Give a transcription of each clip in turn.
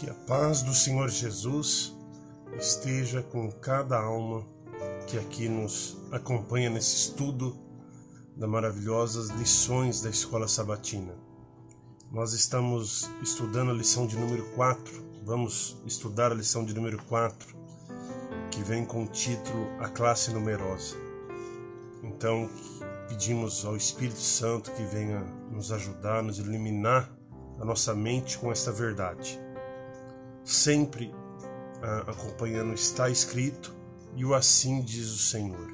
Que a paz do Senhor Jesus esteja com cada alma que aqui nos acompanha nesse estudo das maravilhosas lições da Escola Sabatina. Nós estamos estudando a lição de número 4, vamos estudar a lição de número 4, que vem com o título A Classe Numerosa. Então, pedimos ao Espírito Santo que venha nos ajudar, nos iluminar a nossa mente com esta verdade. Sempre acompanhando está escrito e o assim diz o Senhor.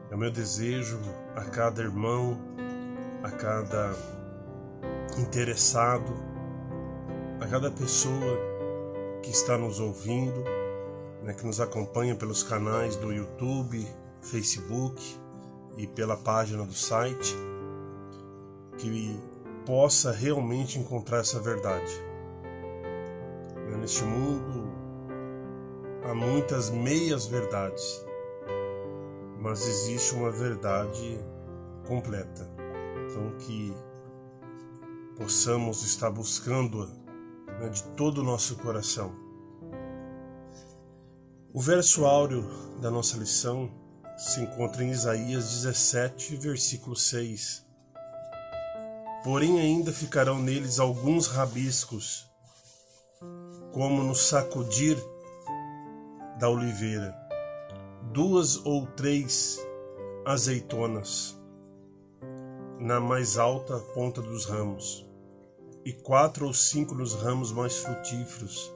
É o meu desejo a cada irmão, a cada interessado, a cada pessoa que está nos ouvindo, que nos acompanha pelos canais do YouTube, Facebook e pela página do site, que possa realmente encontrar essa verdade. Neste mundo há muitas meias verdades, mas existe uma verdade completa. Então que possamos estar buscando-a de todo o nosso coração. O verso áureo da nossa lição se encontra em Isaías 17, versículo 6. Porém ainda ficarão neles alguns rabiscos, como no sacudir da oliveira, 2 ou 3 azeitonas na mais alta ponta dos ramos, e 4 ou 5 nos ramos mais frutíferos,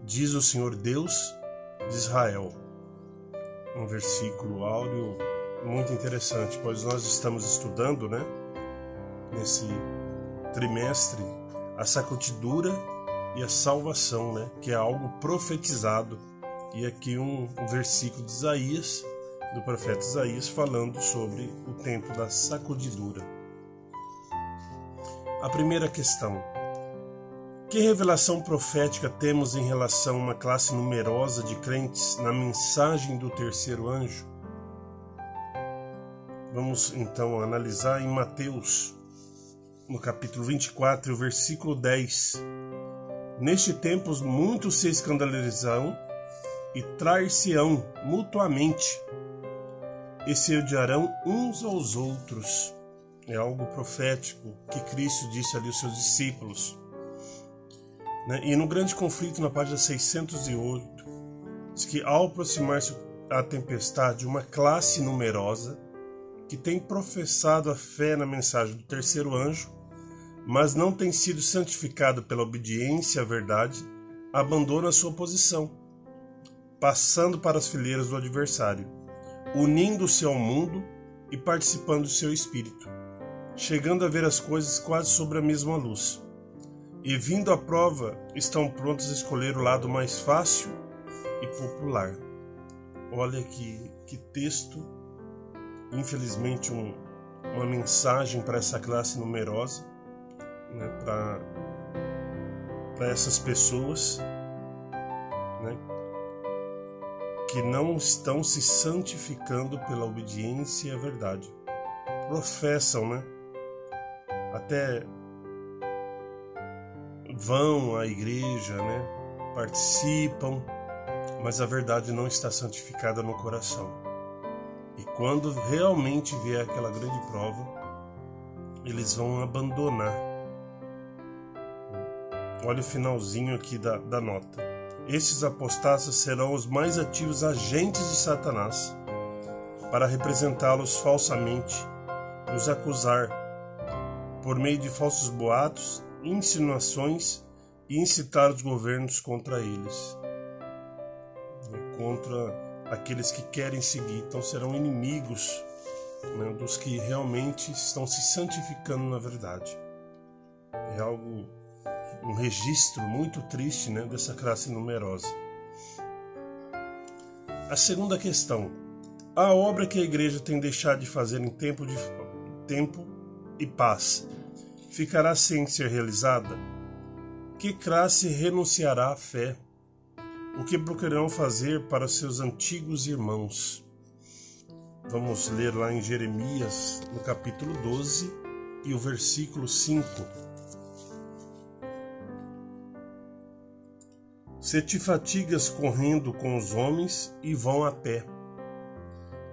diz o Senhor Deus de Israel. Um versículo áureo muito interessante, pois nós estamos estudando, nesse trimestre, a sacudidura e a salvação, que é algo profetizado. E aqui um versículo de Isaías, do profeta Isaías, falando sobre o tempo da sacudidura. A primeira questão: que revelação profética temos em relação a uma classe numerosa de crentes na mensagem do terceiro anjo? Vamos então analisar em Mateus, no capítulo 24, o versículo 10. Neste tempo muitos se escandalizarão e trair-se-ão mutuamente e se odiarão uns aos outros. É algo profético que Cristo disse ali aos seus discípulos. E no grande conflito, na página 608, diz que ao aproximar-se a tempestade, uma classe numerosa que tem professado a fé na mensagem do terceiro anjo, mas não tem sido santificado pela obediência à verdade, abandona a sua posição, passando para as fileiras do adversário, unindo-se ao mundo e participando do seu espírito, chegando a ver as coisas quase sobre a mesma luz. E vindo à prova, estão prontos a escolher o lado mais fácil e popular. Olha que texto, infelizmente uma mensagem para essa classe numerosa, para essas pessoas, que não estão se santificando pela obediência à verdade. Professam, até vão à igreja, participam, mas a verdade não está santificada no coração. E quando realmente vier aquela grande prova, eles vão abandonar. Olha o finalzinho aqui da nota. Estes apostatas serão os mais ativos agentes de Satanás para representá-los falsamente, nos acusar por meio de falsos boatos, insinuações e incitar os governos contra eles, contra aqueles que querem seguir. Então serão inimigos dos que realmente estão se santificando na verdade. É um registro muito triste dessa classe numerosa. A segunda questão: a obra que a igreja tem deixado de fazer em tempo e paz ficará sem ser realizada? Que classe renunciará à fé? O que procurarão fazer para seus antigos irmãos? Vamos ler lá em Jeremias, no capítulo 12 e o versículo 5. Se te fatigas correndo com os homens e vão a pé,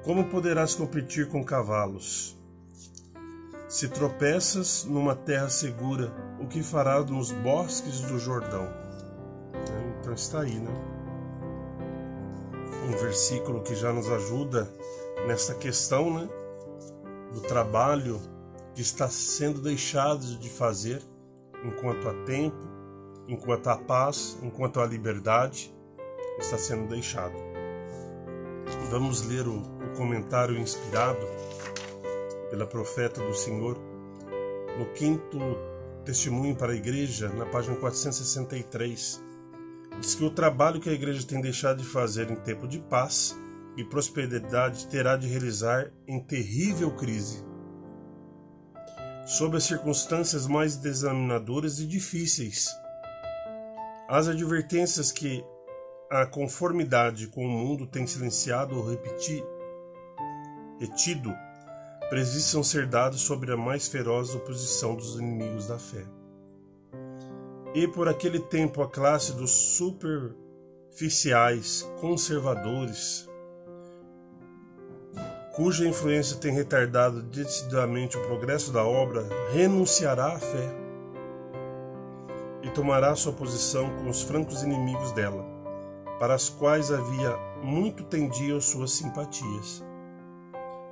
como poderás competir com cavalos? Se tropeças numa terra segura, o que farás nos bosques do Jordão? Então está aí, né? Um versículo que já nos ajuda nessa questão, né? Do trabalho que está sendo deixado de fazer enquanto há tempo, enquanto há paz, enquanto há liberdade, está sendo deixado. Vamos ler o comentário inspirado pela profeta do Senhor no 5º testemunho para a igreja, na página 463. Diz que o trabalho que a igreja tem deixado de fazer em tempo de paz e prosperidade terá de realizar em terrível crise, sob as circunstâncias mais desaminadoras e difíceis. As advertências que a conformidade com o mundo tem silenciado ou retido precisam ser dados sobre a mais feroz oposição dos inimigos da fé. E por aquele tempo a classe dos superficiais, conservadores, cuja influência tem retardado decididamente o progresso da obra, renunciará à fé e tomará sua posição com os francos inimigos dela, para as quais havia muito tendiam suas simpatias.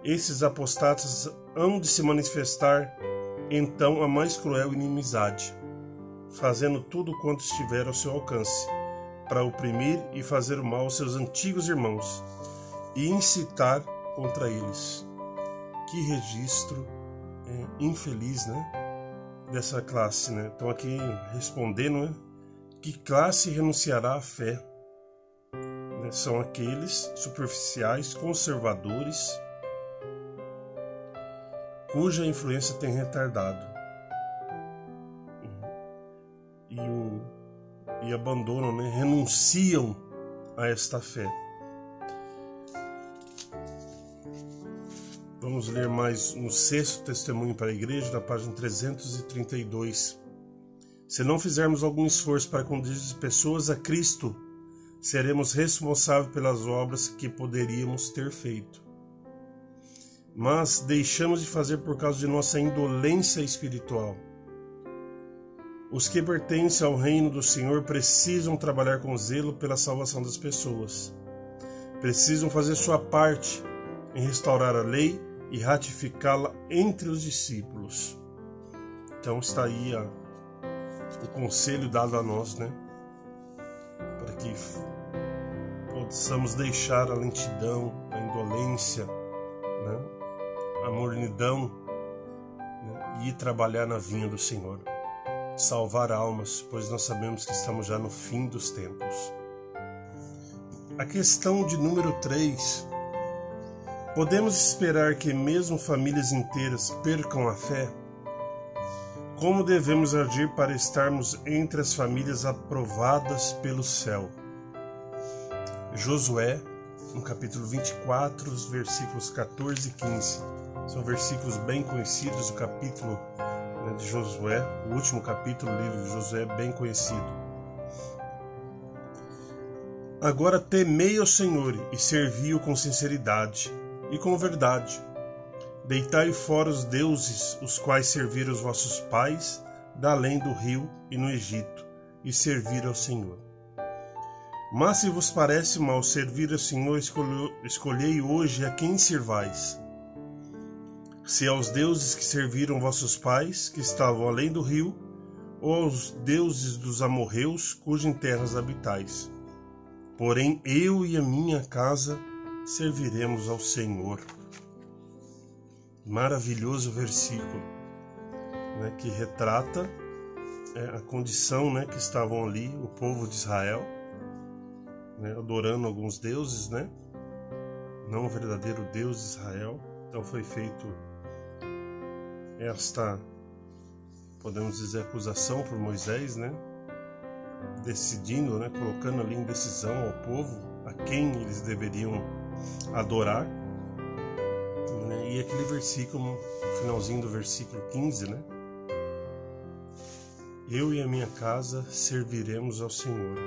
Esses apostatas hão de se manifestar então a mais cruel inimizade, fazendo tudo quanto estiver ao seu alcance, para oprimir e fazer o mal aos seus antigos irmãos, e incitar contra eles. Que registro infeliz, né? Dessa classe, né? Estão aqui respondendo, né? Que classe renunciará à fé? Né? São aqueles superficiais, conservadores, cuja influência tem retardado e abandonam, né? Renunciam a esta fé. Vamos ler mais no 6º testemunho para a igreja, na página 332. Se não fizermos algum esforço para conduzir pessoas a Cristo, seremos responsáveis pelas obras que poderíamos ter feito. Mas deixamos de fazer por causa de nossa indolência espiritual. Os que pertencem ao reino do Senhor precisam trabalhar com zelo pela salvação das pessoas. Precisam fazer sua parte em restaurar a lei e ratificá-la entre os discípulos. Então está aí o conselho dado a nós, né? Para que possamos deixar a lentidão, a indolência, né? A mornidão, né? E ir trabalhar na vinha do Senhor. Salvar almas, pois nós sabemos que estamos já no fim dos tempos. A questão de número 3. Podemos esperar que mesmo famílias inteiras percam a fé? Como devemos agir para estarmos entre as famílias aprovadas pelo céu? Josué, no capítulo 24, os versículos 14 e 15. São versículos bem conhecidos, o capítulo de Josué, o último capítulo do livro de Josué, bem conhecido. Agora temei ao Senhor e servi-o com sinceridade e com verdade. Deitai fora os deuses, os quais serviram os vossos pais, da além do rio e no Egito, e servir ao Senhor. Mas se vos parece mal servir ao Senhor, escolhei hoje a quem servais. Se aos deuses que serviram vossos pais, que estavam além do rio, ou aos deuses dos amorreus, cujas terras habitais. Porém, eu e a minha casa serviremos ao Senhor. Maravilhoso versículo, né, que retrata a condição, né, que estavam ali, o povo de Israel, né, adorando alguns deuses, né, não o verdadeiro Deus de Israel. Então foi feito esta, podemos dizer, acusação por Moisés, né, decidindo, né, colocando ali em decisão ao povo a quem eles deveriam adorar, né, e aquele versículo, no finalzinho do versículo 15, né, eu e a minha casa serviremos ao Senhor.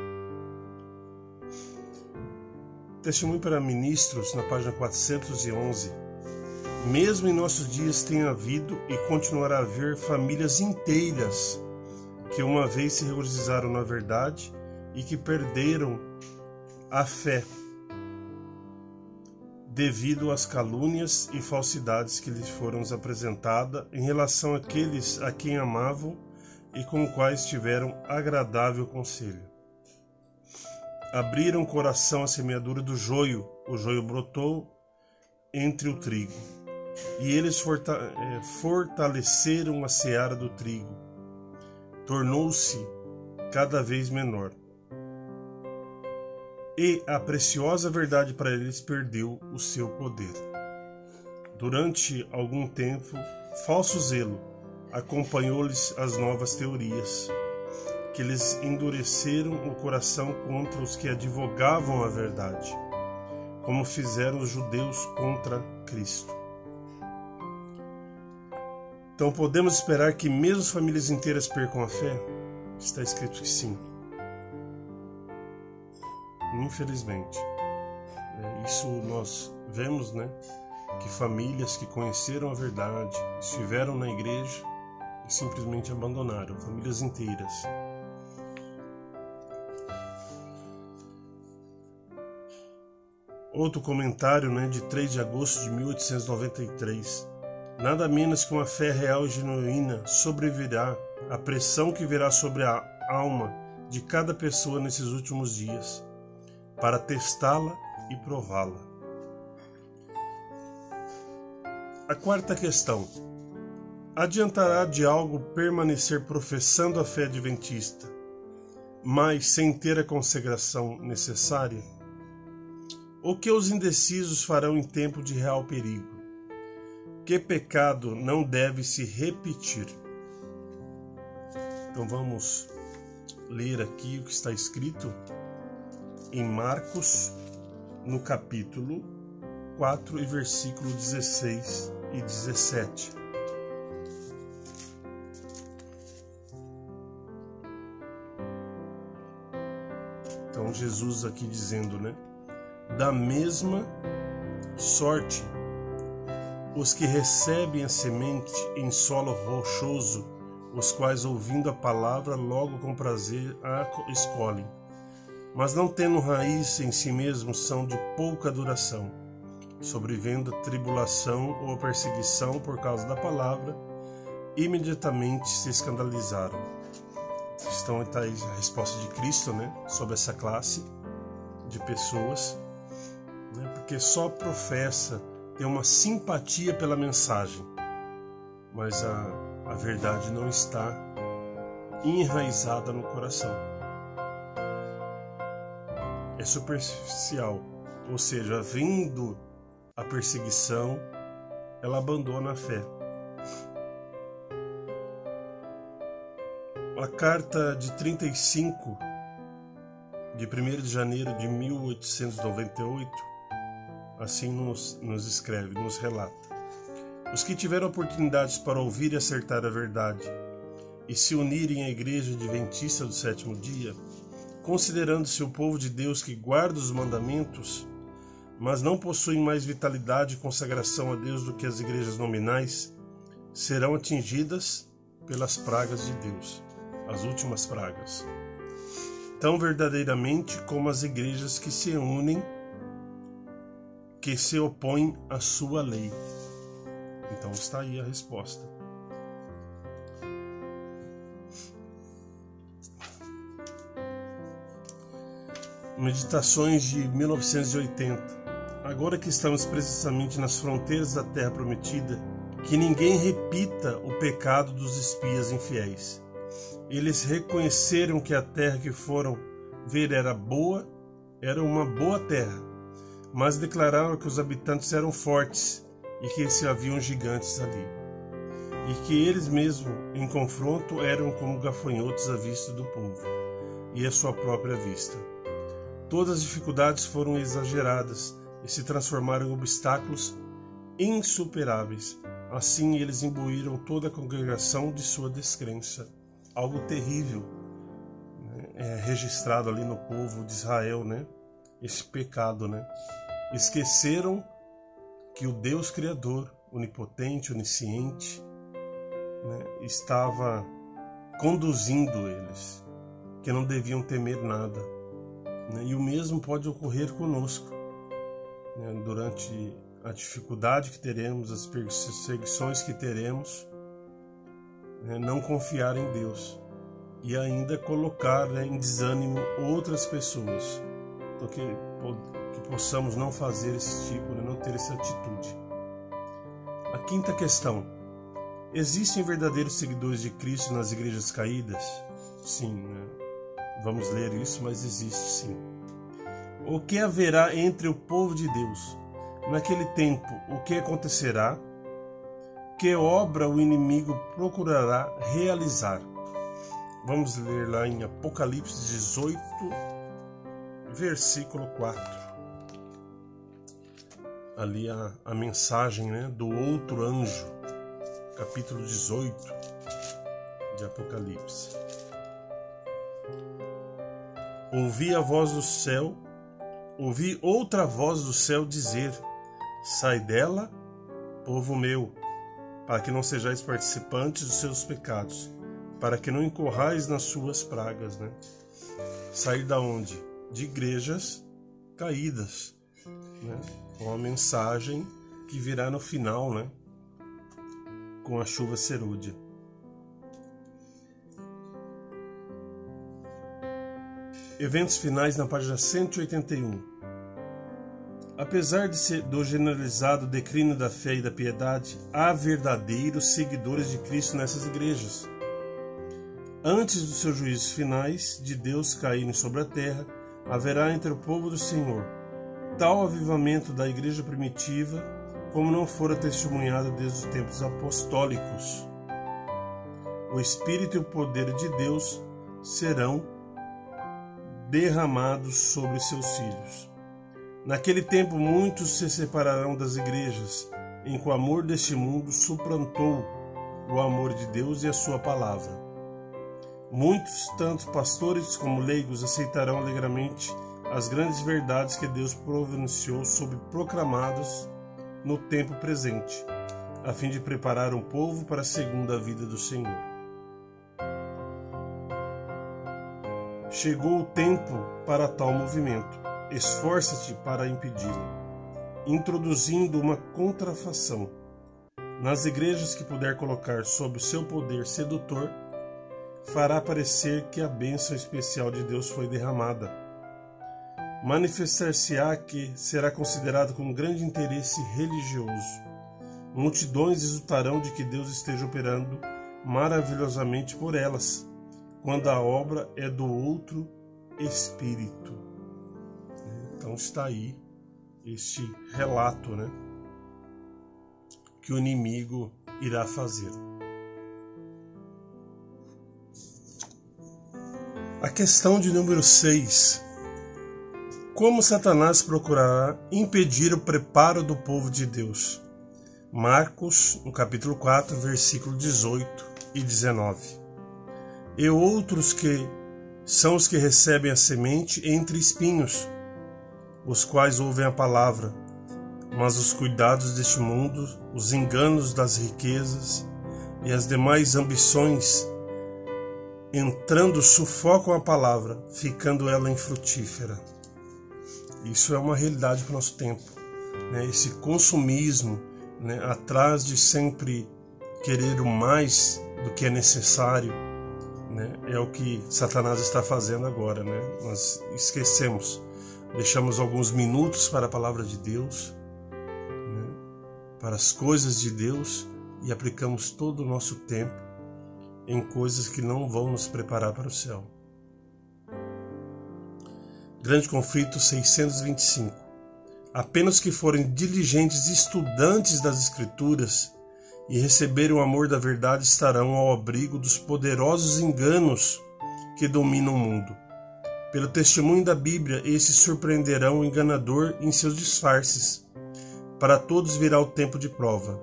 Testemunho para Ministros, na página 411. Mesmo em nossos dias tem havido e continuará a haver famílias inteiras que uma vez se regozijaram na verdade e que perderam a fé devido às calúnias e falsidades que lhes foram apresentadas em relação àqueles a quem amavam e com os quais tiveram agradável conselho. Abriram o coração à semeadura do joio, o joio brotou entre o trigo, e eles fortaleceram a seara do trigo, tornou-se cada vez menor. E a preciosa verdade para eles perdeu o seu poder. Durante algum tempo, falso zelo acompanhou-lhes as novas teorias, que lhes endureceram o coração contra os que advogavam a verdade, como fizeram os judeus contra Cristo. Então podemos esperar que mesmo as famílias inteiras percam a fé? Está escrito que sim. Infelizmente. Isso nós vemos, né? Que famílias que conheceram a verdade, estiveram na igreja e simplesmente abandonaram, famílias inteiras. Outro comentário, de 3 de agosto de 1893. Nada menos que uma fé real e genuína sobreviverá à pressão que virá sobre a alma de cada pessoa nesses últimos dias, para testá-la e prová-la. A quarta questão. Adiantará de algo permanecer professando a fé adventista, mas sem ter a consagração necessária? O que os indecisos farão em tempo de real perigo? Que pecado não deve se repetir? Então vamos ler aqui o que está escrito em Marcos, no capítulo 4 e versículo 16 e 17. Então Jesus aqui dizendo, da mesma sorte, os que recebem a semente em solo rochoso, os quais, ouvindo a palavra, logo com prazer a escolhem, mas não tendo raiz em si mesmos, são de pouca duração, sobrevivendo a tribulação ou a perseguição por causa da palavra, imediatamente se escandalizaram. Então está aí a resposta de Cristo, sobre essa classe de pessoas, porque só professa, tem uma simpatia pela mensagem, mas a verdade não está enraizada no coração. É superficial, ou seja, vindo a perseguição, ela abandona a fé. A carta de 35 de 1º de janeiro de 1898, assim nos escreve, nos relata: os que tiveram oportunidades para ouvir e acertar a verdade e se unirem à Igreja Adventista do Sétimo Dia, considerando-se o povo de Deus que guarda os mandamentos, mas não possuem mais vitalidade e consagração a Deus do que as igrejas nominais, serão atingidas pelas pragas de Deus, as últimas pragas, tão verdadeiramente como as igrejas que se unem, que se opõem à sua lei. Então está aí a resposta. Meditações de 1980. Agora que estamos precisamente nas fronteiras da terra prometida, que ninguém repita o pecado dos espias infiéis. Eles reconheceram que a terra que foram ver era boa, era uma boa terra, mas declararam que os habitantes eram fortes e que se haviam gigantes ali, e que eles mesmos, em confronto, eram como gafanhotos à vista do povo e à sua própria vista. Todas as dificuldades foram exageradas e se transformaram em obstáculos insuperáveis. Assim eles imbuíram toda a congregação de sua descrença. Algo terrível, registrado ali no povo de Israel, esse pecado, né? Esqueceram que o Deus Criador, onipotente, onisciente, né, estava conduzindo eles, que não deviam temer nada, né? E o mesmo pode ocorrer conosco, né? Durante a dificuldade que teremos, as perseguições que teremos, né? Não confiar em Deus e ainda colocar, né, em desânimo outras pessoas. Então que possamos não fazer esse tipo, né? Não ter essa atitude. A quinta questão: existem verdadeiros seguidores de Cristo nas igrejas caídas? Sim, né? Vamos ler isso, mas existe sim. O que haverá entre o povo de Deus? Naquele tempo, o que acontecerá? Que obra o inimigo procurará realizar? Vamos ler lá em Apocalipse 18, versículo 4. Ali a mensagem, né, do outro anjo. Capítulo 18 de Apocalipse. Ouvi a voz do céu, ouvi outra voz do céu dizer: sai dela, povo meu, para que não sejais participantes dos seus pecados, para que não incorrais nas suas pragas, né? Sair da onde? De igrejas caídas, né? Uma mensagem que virá no final, né? Com a chuva serúdia. Eventos finais na página 181. Apesar do generalizado declínio da fé e da piedade, há verdadeiros seguidores de Cristo nessas igrejas. Antes dos seus juízos finais de Deus caírem sobre a terra, haverá entre o povo do Senhor tal avivamento da igreja primitiva como não fora testemunhado desde os tempos apostólicos. O Espírito e o poder de Deus serão derramados sobre seus filhos. Naquele tempo muitos se separarão das igrejas, em que o amor deste mundo suplantou o amor de Deus e a sua palavra. Muitos, tanto pastores como leigos, aceitarão alegremente as grandes verdades que Deus providenciou sob proclamadas no tempo presente, a fim de preparar um povo para a segunda vinda do Senhor. Chegou o tempo para tal movimento. Esforça-te para impedi-lo, introduzindo uma contrafação. Nas igrejas que puder colocar sob o seu poder sedutor, fará parecer que a bênção especial de Deus foi derramada. Manifestar-se-á que será considerado com grande interesse religioso. Multidões exultarão de que Deus esteja operando maravilhosamente por elas, quando a obra é do outro Espírito. Então está aí este relato, né, que o inimigo irá fazer. A questão de número 6. Como Satanás procurará impedir o preparo do povo de Deus? Marcos, no capítulo 4, versículo 18 e 19. E outros que são os que recebem a semente entre espinhos, os quais ouvem a palavra, mas os cuidados deste mundo, os enganos das riquezas e as demais ambições, entrando, sufocam a palavra, ficando ela infrutífera. Isso é uma realidade para o nosso tempo, né? Esse consumismo, né? Atrás de sempre querer o mais do que é necessário, né? É o que Satanás está fazendo agora, né? Nós esquecemos, deixamos alguns minutos para a palavra de Deus, né? Para as coisas de Deus, e aplicamos todo o nosso tempo em coisas que não vão nos preparar para o céu. Grande conflito 625. Apenas que forem diligentes estudantes das Escrituras e receberem o amor da verdade estarão ao abrigo dos poderosos enganos que dominam o mundo. Pelo testemunho da Bíblia, esses surpreenderão o enganador em seus disfarces. Para todos virá o tempo de prova.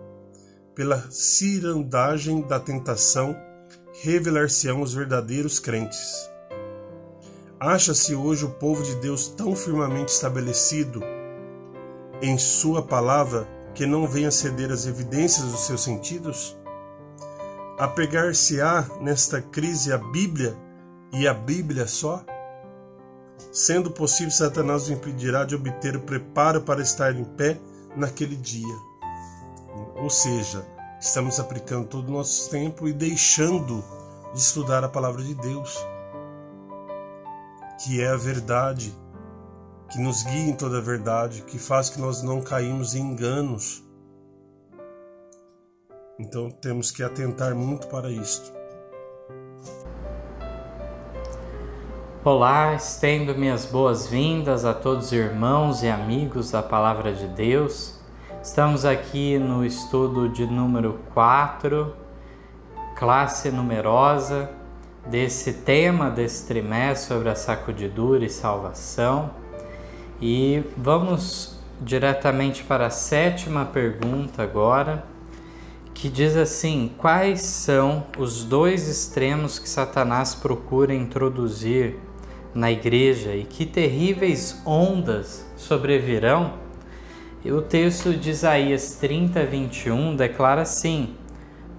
Pela cirandagem da tentação, revelar-se-ão os verdadeiros crentes. Acha-se hoje o povo de Deus tão firmemente estabelecido em sua palavra que não venha ceder às evidências dos seus sentidos? Apegar-se-á nesta crise a Bíblia e a Bíblia só? Sendo possível, Satanás o impedirá de obter o preparo para estar em pé naquele dia. Ou seja, estamos aplicando todo o nosso tempo e deixando de estudar a palavra de Deus, que é a verdade, que nos guia em toda a verdade, que faz que nós não caímos em enganos. Então temos que atentar muito para isto. Olá, estendo minhas boas-vindas a todos os irmãos e amigos da Palavra de Deus. Estamos aqui no estudo de número 4, classe numerosa, desse tema desse trimestre sobre a sacudidura e salvação. E vamos diretamente para a 7ª pergunta agora, que diz assim: quais são os dois extremos que Satanás procura introduzir na igreja e que terríveis ondas sobrevirão? E o texto de Isaías 30:21 declara assim: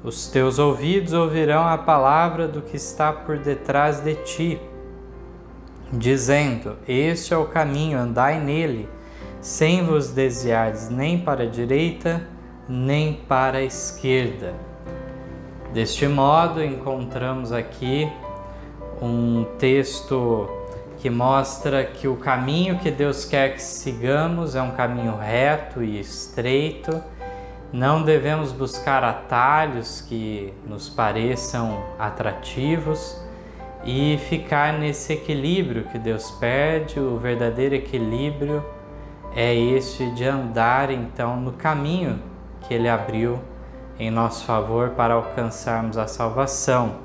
os teus ouvidos ouvirão a palavra do que está por detrás de ti, dizendo: este é o caminho, andai nele, sem vos desviardes nem para a direita, nem para a esquerda. Deste modo, encontramos aqui um texto que mostra que o caminho que Deus quer que sigamos é um caminho reto e estreito. Não devemos buscar atalhos que nos pareçam atrativos e ficar nesse equilíbrio que Deus pede. O verdadeiro equilíbrio é este de andar então no caminho que Ele abriu em nosso favor para alcançarmos a salvação.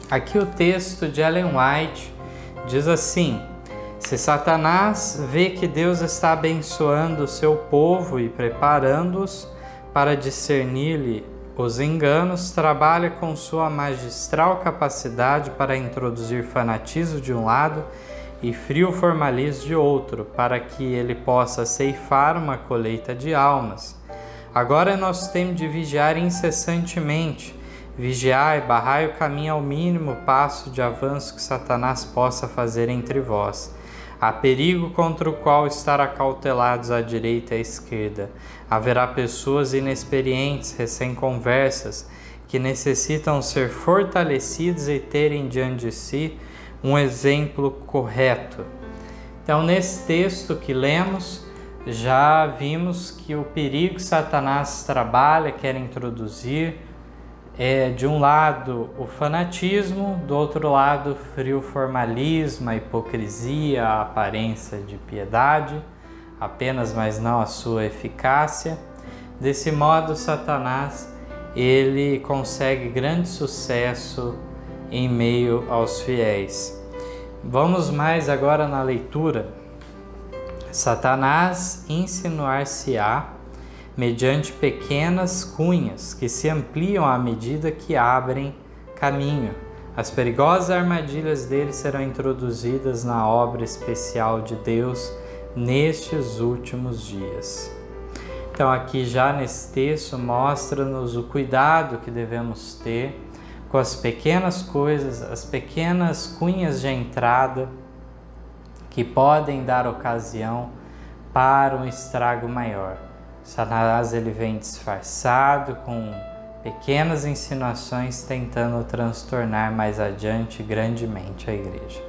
Aqui o texto de Ellen White diz assim: se Satanás vê que Deus está abençoando o seu povo e preparando-os para discernir-lhe os enganos, trabalha com sua magistral capacidade para introduzir fanatismo de um lado e frio formalismo de outro, para que ele possa ceifar uma colheita de almas. Agora nós temos de vigiar incessantemente. Vigiai, barrai o caminho ao mínimo passo de avanço que Satanás possa fazer entre vós. Há perigo contra o qual estar acautelados à direita e à esquerda. Haverá pessoas inexperientes, recém-conversas, que necessitam ser fortalecidos e terem diante de si um exemplo correto. Então, nesse texto que lemos, já vimos que o perigo que Satanás trabalha, quer introduzir, é de um lado o fanatismo, do outro lado o frio formalismo, a hipocrisia, a aparência de piedade, apenas, mas não a sua eficácia. Desse modo, Satanás ele consegue grande sucesso em meio aos fiéis. Vamos mais agora na leitura. Satanás insinuar-se-á mediante pequenas cunhas que se ampliam à medida que abrem caminho. As perigosas armadilhas dele serão introduzidas na obra especial de Deus nestes últimos dias. Então aqui já nesse texto mostra-nos o cuidado que devemos ter com as pequenas coisas, as pequenas cunhas de entrada que podem dar ocasião para um estrago maior. Satanás ele vem disfarçado com pequenas insinuações tentando transtornar mais adiante grandemente a igreja.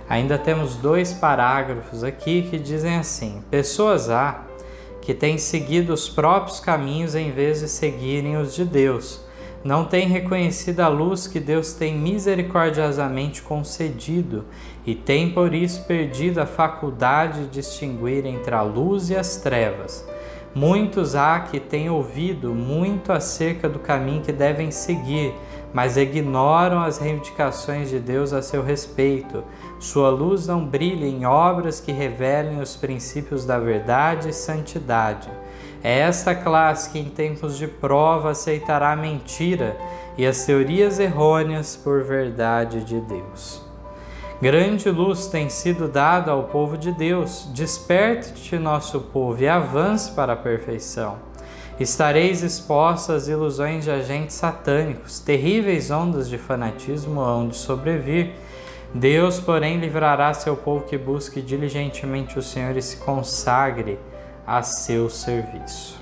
Ainda temos 2 parágrafos aqui que dizem assim: pessoas há que têm seguido os próprios caminhos em vez de seguirem os de Deus. Não têm reconhecido a luz que Deus tem misericordiosamente concedido e têm por isso perdido a faculdade de distinguir entre a luz e as trevas. Muitos há que têm ouvido muito acerca do caminho que devem seguir, mas ignoram as reivindicações de Deus a seu respeito. Sua luz não brilha em obras que revelem os princípios da verdade e santidade. É esta classe que em tempos de prova aceitará a mentira e as teorias errôneas por verdade de Deus. Grande luz tem sido dada ao povo de Deus. Desperte-te, nosso povo, e avance para a perfeição. Estareis expostos às ilusões de agentes satânicos. Terríveis ondas de fanatismo hão de sobrevir. Deus, porém, livrará seu povo que busque diligentemente o Senhor e se consagre a seu serviço.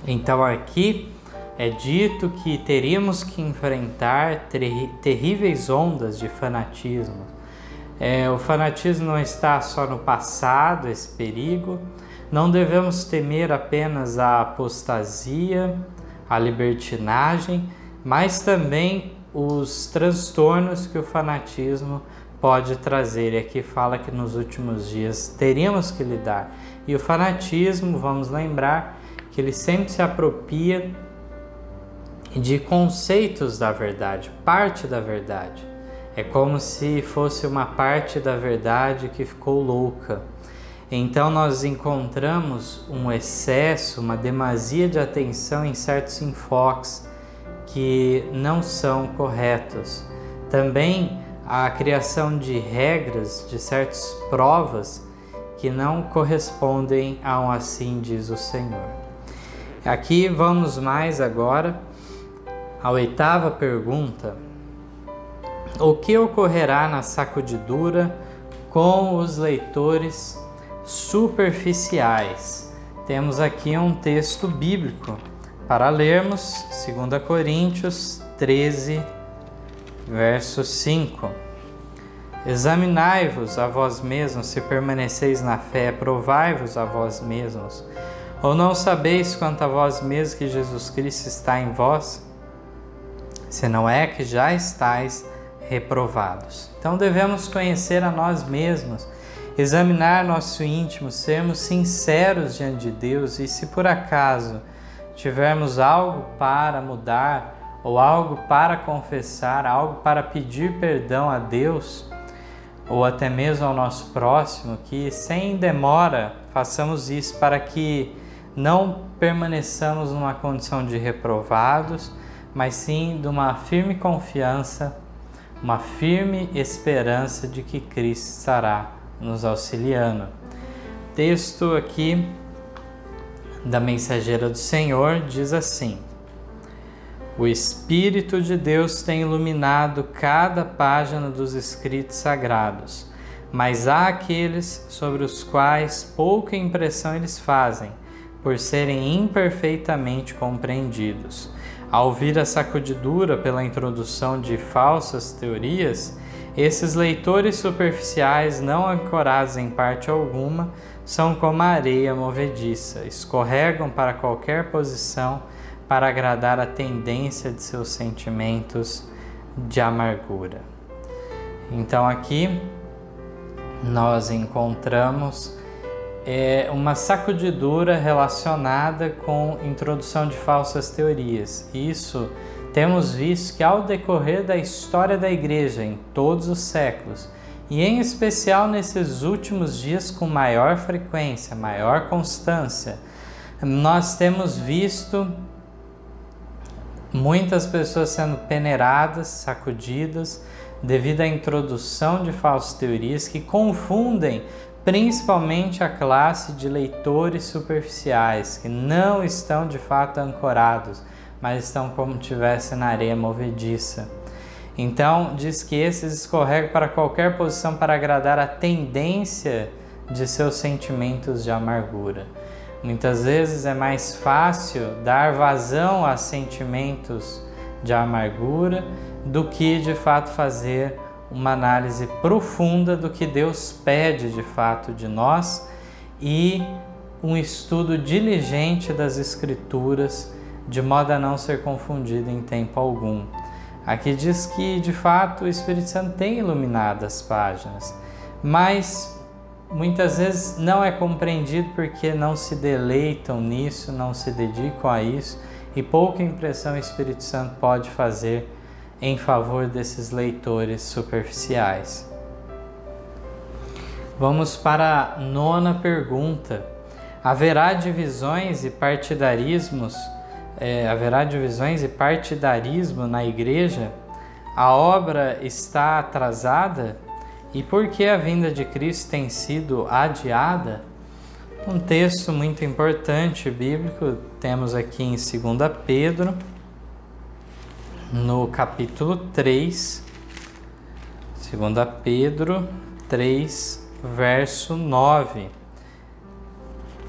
Então aqui é dito que teríamos que enfrentar terríveis ondas de fanatismo. O fanatismo não está só no passado, esse perigo. Não devemos temer apenas a apostasia, a libertinagem, mas também os transtornos que o fanatismo pode trazer. E aqui fala que nos últimos dias teríamos que lidar. E o fanatismo, vamos lembrar, que ele sempre se apropria de conceitos da verdade, parte da verdade. É como se fosse uma parte da verdade que ficou louca. Então nós encontramos um excesso, uma demasia de atenção em certos enfoques que não são corretos. Também a criação de regras, de certas provas que não correspondem a um assim diz o Senhor. Aqui vamos mais agora à 8ª pergunta. O que ocorrerá na sacudidura com os leitores superficiais? Temos aqui um texto bíblico para lermos, 2 Coríntios 13, verso 5. Examinai-vos a vós mesmos se permaneceis na fé, provai-vos a vós mesmos. Ou não sabeis quanto a vós mesmos que Jesus Cristo está em vós? Se não é que já estáis reprovados. Então devemos conhecer a nós mesmos, examinar nosso íntimo, sermos sinceros diante de Deus, e se por acaso tivermos algo para mudar, ou algo para confessar, algo para pedir perdão a Deus, ou até mesmo ao nosso próximo, que sem demora façamos isso para que não permaneçamos numa condição de reprovados, mas sim de uma firme confiança, uma firme esperança de que Cristo estará nos auxiliando. Texto aqui da Mensageira do Senhor diz assim: o Espírito de Deus tem iluminado cada página dos escritos sagrados, mas há aqueles sobre os quais pouca impressão eles fazem, por serem imperfeitamente compreendidos. Ao ouvir a sacudidura pela introdução de falsas teorias, esses leitores superficiais, não ancorados em parte alguma, são como a areia movediça, escorregam para qualquer posição para agradar a tendência de seus sentimentos de amargura. Então aqui nós encontramos uma sacudidura relacionada com introdução de falsas teorias. Isso temos visto que ao decorrer da história da Igreja em todos os séculos, e em especial nesses últimos dias com maior frequência, maior constância, nós temos visto muitas pessoas sendo peneiradas, sacudidas, devido à introdução de falsas teorias que confundem principalmente a classe de leitores superficiais, que não estão de fato ancorados, mas estão como tivesse na areia movediça. Então, diz que esses escorregam para qualquer posição para agradar a tendência de seus sentimentos de amargura. Muitas vezes é mais fácil dar vazão a sentimentos de amargura do que de fato fazer uma análise profunda do que Deus pede de fato de nós e um estudo diligente das Escrituras, de modo a não ser confundido em tempo algum. Aqui diz que de fato o Espírito Santo tem iluminado as páginas, mas muitas vezes não é compreendido porque não se deleitam nisso, não se dedicam a isso, e pouca impressão o Espírito Santo pode fazer em favor desses leitores superficiais. Vamos para a 9ª pergunta. Haverá divisões e partidarismo na Igreja? A obra está atrasada? E por que a vinda de Cristo tem sido adiada? Um texto muito importante bíblico temos aqui em 2 Pedro, no capítulo 3, 2 Pedro 3, verso 9,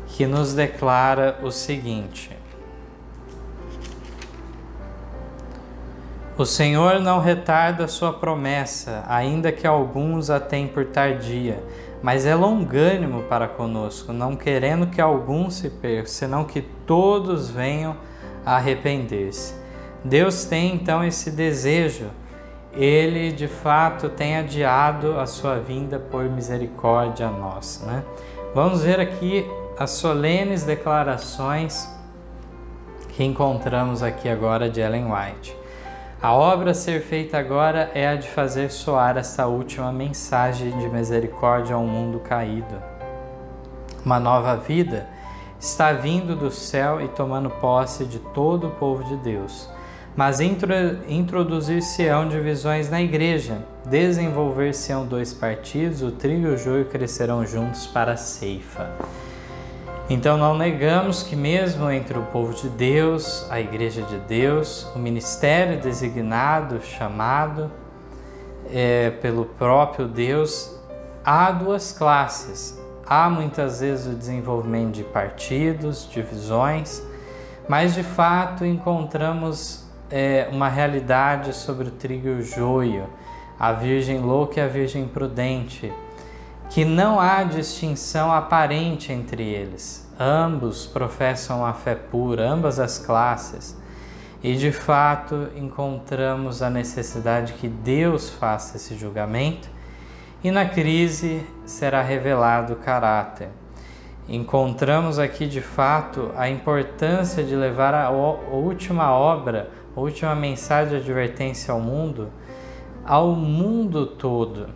que nos declara o seguinte: O Senhor não retarda a sua promessa, ainda que alguns a tenham por tardia, mas é longânimo para conosco, não querendo que alguns se percam, senão que todos venham a arrepender-se. Deus tem então esse desejo. Ele de fato tem adiado a sua vinda por misericórdia a nós, né? Vamos ver aqui as solenes declarações que encontramos aqui agora de Ellen White. A obra a ser feita agora é a de fazer soar essa última mensagem de misericórdia ao mundo caído. Uma nova vida está vindo do céu e tomando posse de todo o povo de Deus. Mas introduzir-se-ão divisões na igreja, desenvolver-se-ão 2 partidos, o trigo e o joio crescerão juntos para a ceifa. Então não negamos que mesmo entre o povo de Deus, a igreja de Deus, o ministério designado, chamado pelo próprio Deus, há 2 classes. Há muitas vezes o desenvolvimento de partidos, divisões, mas de fato encontramos uma realidade sobre o trigo e o joio, a virgem louca e a virgem prudente, que não há distinção aparente entre eles. Ambos professam a fé pura, ambas as classes, e de fato encontramos a necessidade que Deus faça esse julgamento, e na crise será revelado o caráter. Encontramos aqui de fato a importância de levar a última obra, a última mensagem de advertência ao mundo todo.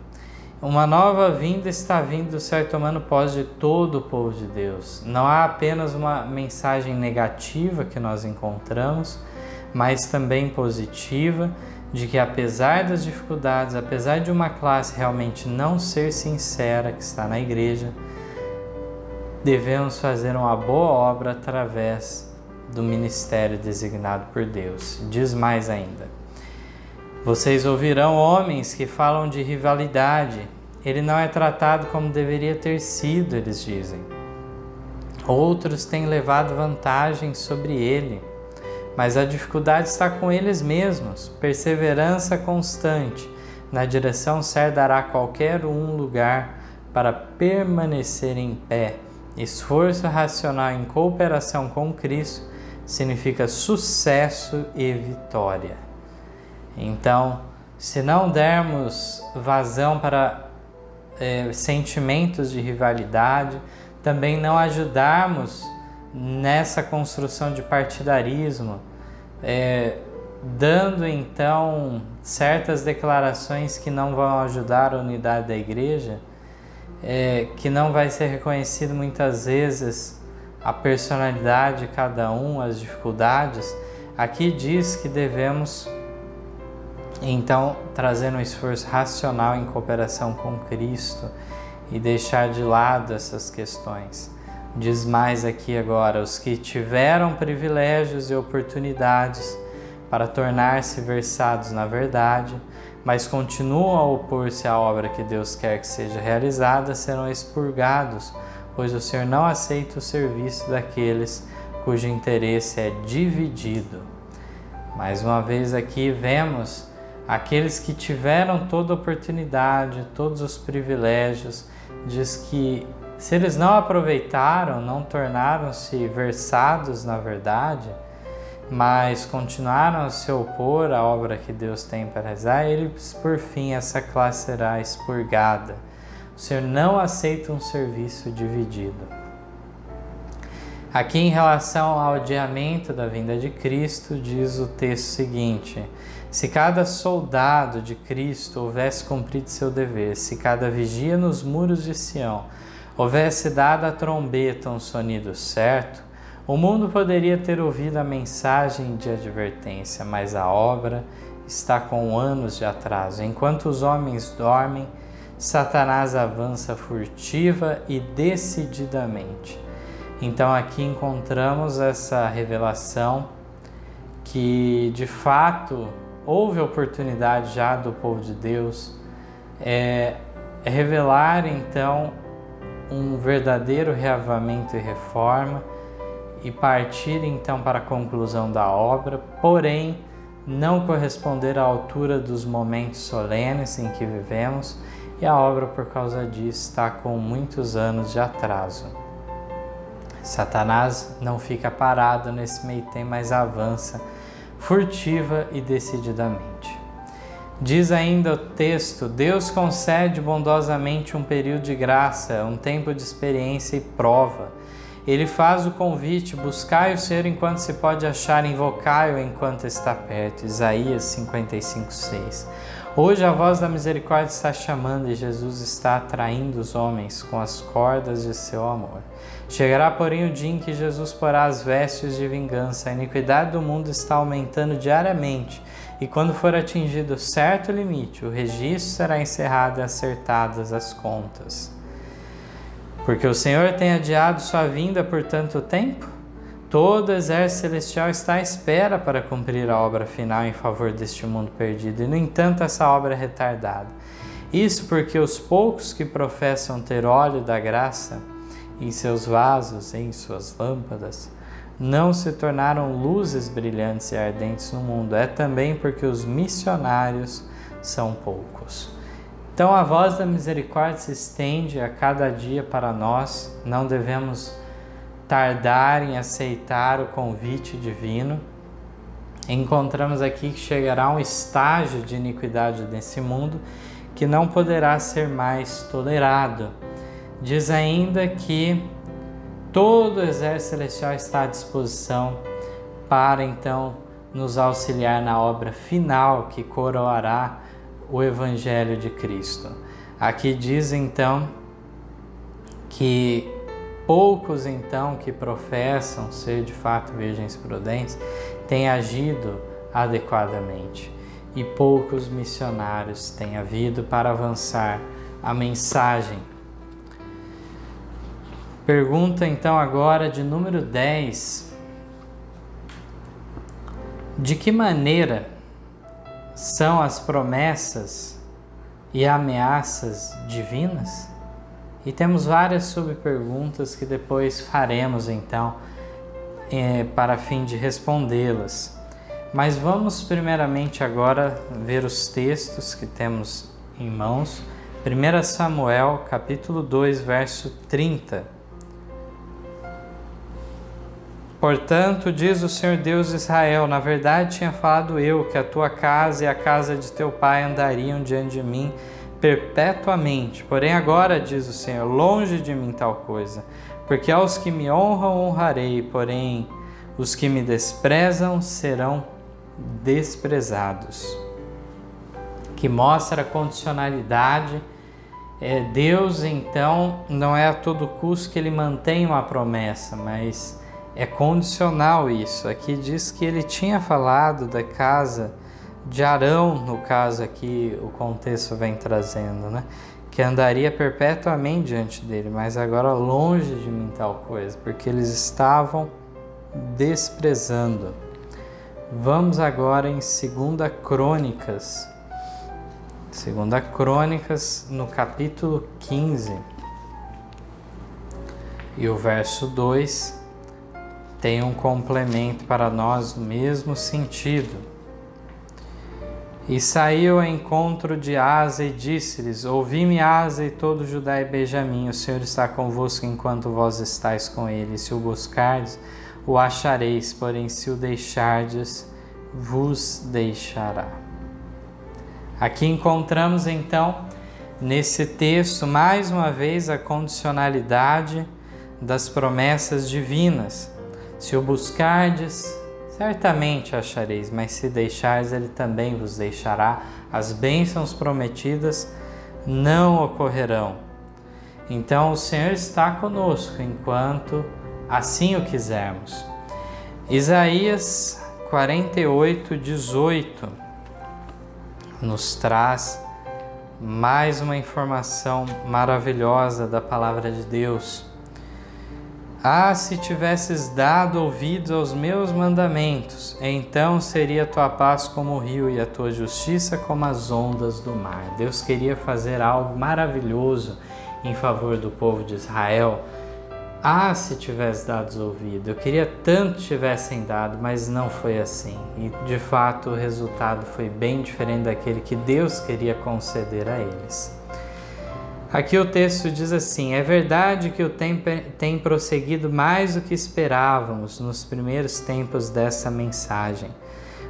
Uma nova vinda está vindo do céu tomando posse de todo o povo de Deus. Não há apenas uma mensagem negativa que nós encontramos, mas também positiva, de que apesar das dificuldades, apesar de uma classe realmente não ser sincera que está na igreja, devemos fazer uma boa obra através do ministério designado por Deus. Diz mais ainda: vocês ouvirão homens que falam de rivalidade. Ele não é tratado como deveria ter sido, eles dizem. Outros têm levado vantagem sobre ele, mas a dificuldade está com eles mesmos. Perseverança constante na direção certa dará a qualquer um lugar para permanecer em pé. Esforço racional em cooperação com Cristo significa sucesso e vitória. Então, se não dermos vazão para sentimentos de rivalidade, também não ajudarmos nessa construção de partidarismo, dando então certas declarações que não vão ajudar a unidade da igreja, que não vai ser reconhecido muitas vezes a personalidade de cada um, as dificuldades. Aqui diz que devemos então trazer um esforço racional em cooperação com Cristo e deixar de lado essas questões. Diz mais aqui agora: os que tiveram privilégios e oportunidades para tornar-se versados na verdade, mas continuam a opor-se à obra que Deus quer que seja realizada, serão expurgados, pois o Senhor não aceita o serviço daqueles cujo interesse é dividido. Mais uma vez aqui vemos aqueles que tiveram toda a oportunidade, todos os privilégios. Diz que se eles não aproveitaram, não tornaram-se versados na verdade, mas continuaram a se opor à obra que Deus tem para realizar, eles, por fim, essa classe será expurgada. O Senhor não aceita um serviço dividido. Aqui, em relação ao adiamento da vinda de Cristo, diz o texto seguinte: se cada soldado de Cristo houvesse cumprido seu dever, se cada vigia nos muros de Sião houvesse dado a trombeta um sonido certo, o mundo poderia ter ouvido a mensagem de advertência, mas a obra está com anos de atraso. Enquanto os homens dormem, Satanás avança furtiva e decididamente. Então aqui encontramos essa revelação que de fato houve oportunidade já do povo de Deus revelar então um verdadeiro reavivamento e reforma e partir então para a conclusão da obra, porém não corresponder à altura dos momentos solenes em que vivemos, e a obra por causa disso está com muitos anos de atraso. Satanás não fica parado nesse meio tempo, mas avança furtiva e decididamente. Diz ainda o texto: Deus concede bondosamente um período de graça, um tempo de experiência e prova. Ele faz o convite: buscai o Senhor enquanto se pode achar, invocai-o enquanto está perto. Isaías 55:6. Hoje a voz da misericórdia está chamando e Jesus está atraindo os homens com as cordas de seu amor. Chegará, porém, o dia em que Jesus porá as vestes de vingança. A iniquidade do mundo está aumentando diariamente, e quando for atingido certo limite, o registro será encerrado e acertadas as contas. Porque o Senhor tem adiado sua vinda por tanto tempo? Todo o exército celestial está à espera para cumprir a obra final em favor deste mundo perdido, e no entanto essa obra é retardada. Isso porque os poucos que professam ter óleo da graça em seus vasos, em suas lâmpadas, não se tornaram luzes brilhantes e ardentes no mundo. É também porque os missionários são poucos. Então a voz da misericórdia se estende a cada dia para nós. Não devemos tardar em aceitar o convite divino. Encontramos aqui que chegará um estágio de iniquidade nesse mundo que não poderá ser mais tolerado. Diz ainda que todo o exército celestial está à disposição para então nos auxiliar na obra final que coroará o Evangelho de Cristo. Aqui diz então que poucos então que professam ser de fato virgens prudentes têm agido adequadamente, e poucos missionários têm havido para avançar a mensagem. Pergunta então agora de número 10. De que maneira são as promessas e ameaças divinas? E temos várias subperguntas que depois faremos então para fim de respondê-las. Mas vamos primeiramente agora ver os textos que temos em mãos. 1 Samuel capítulo 2, verso 30. Portanto, diz o Senhor Deus de Israel: na verdade tinha falado eu que a tua casa e a casa de teu pai andariam diante de mim perpetuamente. Porém agora, diz o Senhor, longe de mim tal coisa, porque aos que me honram honrarei, porém os que me desprezam serão desprezados. Que mostra a condicionalidade. Deus então não é a todo custo que ele mantém uma promessa, mas é condicional isso. Aqui diz que ele tinha falado da casa de Arão, no caso aqui o contexto vem trazendo, né? Que andaria perpetuamente diante dele, mas agora longe de mim tal coisa, porque eles estavam desprezando. Vamos agora em 2 Crônicas. 2 Crônicas, no capítulo 15. E o verso 2 tem um complemento para nós no mesmo sentido. E saiu ao encontro de Asa e disse-lhes: ouvi-me, Asa e todo Judá e Benjamim, o Senhor está convosco enquanto vós estáis com ele. Se o buscardes, o achareis, porém se o deixardes, vos deixará. Aqui encontramos então, nesse texto, mais uma vez a condicionalidade das promessas divinas. Se o buscardes, certamente achareis, mas se deixardes, ele também vos deixará. As bênçãos prometidas não ocorrerão. Então o Senhor está conosco enquanto assim o quisermos. Isaías 48, 18. nos traz mais uma informação maravilhosa da palavra de Deus. Ah, se tivesses dado ouvidos aos meus mandamentos, então seria a tua paz como o rio e a tua justiça como as ondas do mar. Deus queria fazer algo maravilhoso em favor do povo de Israel. Ah, se tivesse dado ouvido, eu queria tanto que tivessem dado, mas não foi assim. E de fato o resultado foi bem diferente daquele que Deus queria conceder a eles. Aqui o texto diz assim: é verdade que o tempo tem prosseguido mais do que esperávamos nos primeiros tempos dessa mensagem.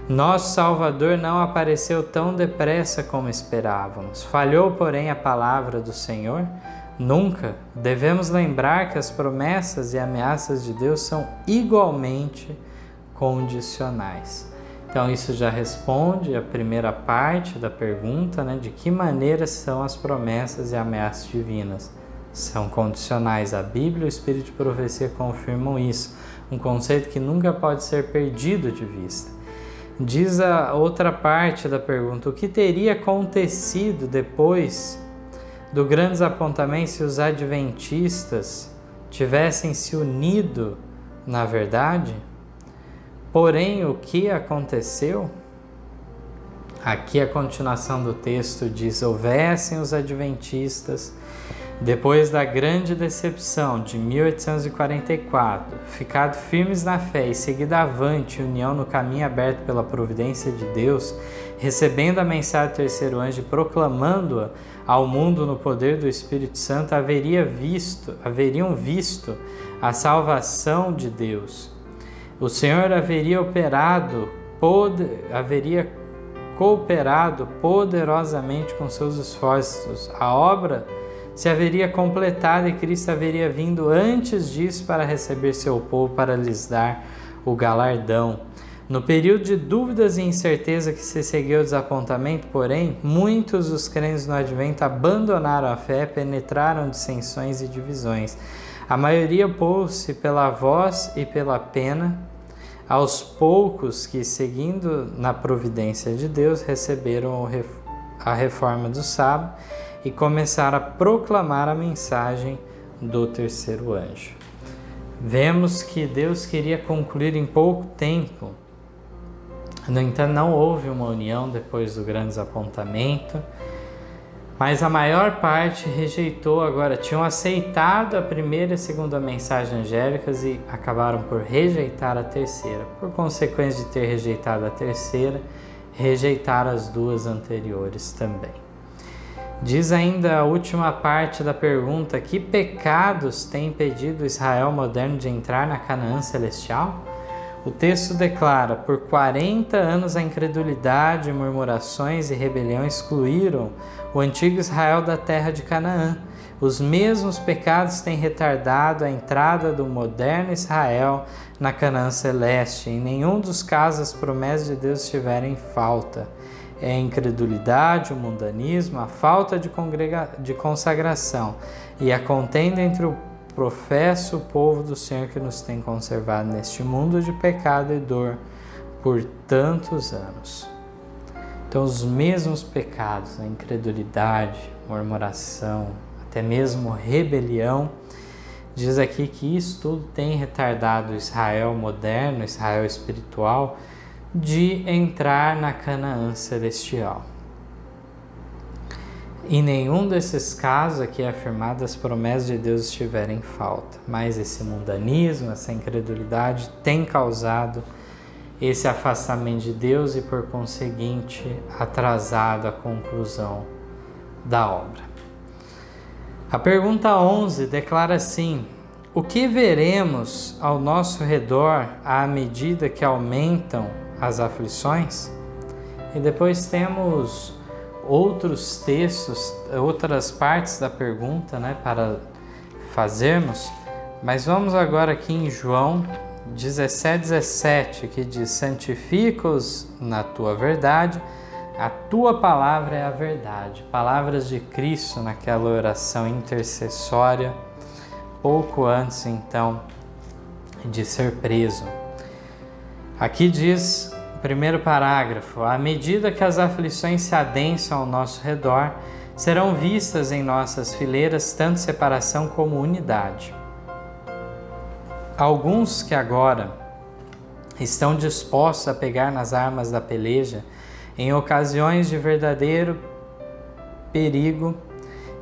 Nosso Salvador não apareceu tão depressa como esperávamos. Falhou, porém, a palavra do Senhor? Nunca. Devemos lembrar que as promessas e ameaças de Deus são igualmente condicionais. Então isso já responde a primeira parte da pergunta, né? De que maneira são as promessas e ameaças divinas? São condicionais. A Bíblia e o Espírito de Profecia confirmam isso. Um conceito que nunca pode ser perdido de vista. Diz a outra parte da pergunta: o que teria acontecido depois do grande desapontamento se os adventistas tivessem se unido na verdade? Porém, o que aconteceu? Aqui a continuação do texto diz: houvessem os adventistas, depois da grande decepção de 1844, ficado firmes na fé e seguido avante, união no caminho aberto pela providência de Deus, recebendo a mensagem do terceiro anjo e proclamando-a ao mundo no poder do Espírito Santo, haveriam visto a salvação de Deus. O Senhor haveria cooperado poderosamente com seus esforços. A obra se haveria completado e Cristo haveria vindo antes disso para receber seu povo, para lhes dar o galardão. No período de dúvidas e incerteza que se seguiu ao desapontamento, porém, muitos dos crentes no advento abandonaram a fé, penetraram dissensões e divisões. A maioria opôs-se pela voz e pela pena. Aos poucos que, seguindo na providência de Deus, receberam a reforma do sábado e começaram a proclamar a mensagem do terceiro anjo. Vemos que Deus queria concluir em pouco tempo. No entanto, não houve uma união depois do grande desapontamento, mas a maior parte rejeitou agora. Tinham aceitado a primeira e a segunda mensagem angélicas e acabaram por rejeitar a terceira. Por consequência de ter rejeitado a terceira, rejeitaram as duas anteriores também. Diz ainda a última parte da pergunta: que pecados têm impedido Israel moderno de entrar na Canaã celestial? O texto declara: por 40 anos a incredulidade, murmurações e rebelião excluíram o antigo Israel da terra de Canaã. Os mesmos pecados têm retardado a entrada do moderno Israel na Canaã celeste. Em nenhum dos casos as promessas de Deus estiverem em falta. É a incredulidade, o mundanismo, a falta de consagração e a contenda entre o professo povo do Senhor que nos tem conservado neste mundo de pecado e dor por tantos anos. Então, os mesmos pecados, a incredulidade, murmuração, até mesmo rebelião, diz aqui que isso tudo tem retardado o Israel moderno, Israel espiritual, de entrar na Canaã celestial. Em nenhum desses casos aqui é afirmado as promessas de Deus estiverem em falta, mas esse mundanismo, essa incredulidade tem causado esse afastamento de Deus e, por conseguinte, atrasado a conclusão da obra. A pergunta 11 declara assim: o que veremos ao nosso redor à medida que aumentam as aflições? E depois temos outros textos, outras partes da pergunta, para fazermos, mas vamos agora aqui em João 17:17, que diz: santifica-os na tua verdade, a tua palavra é a verdade. Palavras de Cristo naquela oração intercessória, pouco antes então de ser preso. Aqui diz primeiro parágrafo. À medida que as aflições se adensam ao nosso redor, serão vistas em nossas fileiras tanto separação como unidade. Alguns que agora estão dispostos a pegar nas armas da peleja, em ocasiões de verdadeiro perigo,